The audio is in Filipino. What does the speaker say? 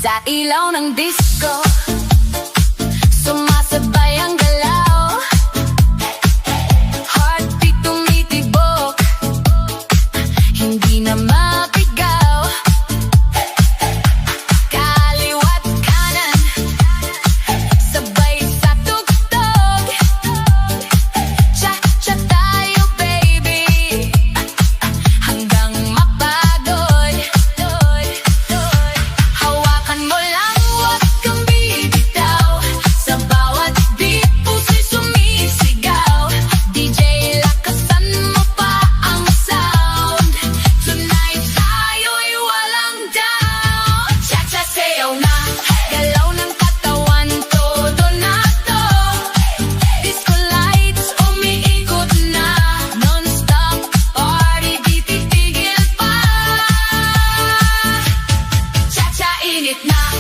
Sa ilaw ng disco sumasabay ang galaw, heartbeat tumitibok, hindi na mapigaw. Kaliwat kanan, sabay sa tugtog. Cha-cha tayo baby, hanggang mapagod. Hawakan mo lang, huwag kang bibitaw. Sa bawat beat, puso'y sumisigaw. DJ, lakasan mo pa ang sound. Tonight tayo'y walang down. Cha-cha sayaw na, galaw ng katawan, todo na to. Disco lights, umiikot na. Non-stop party, di titigil pa. Cha-cha init na.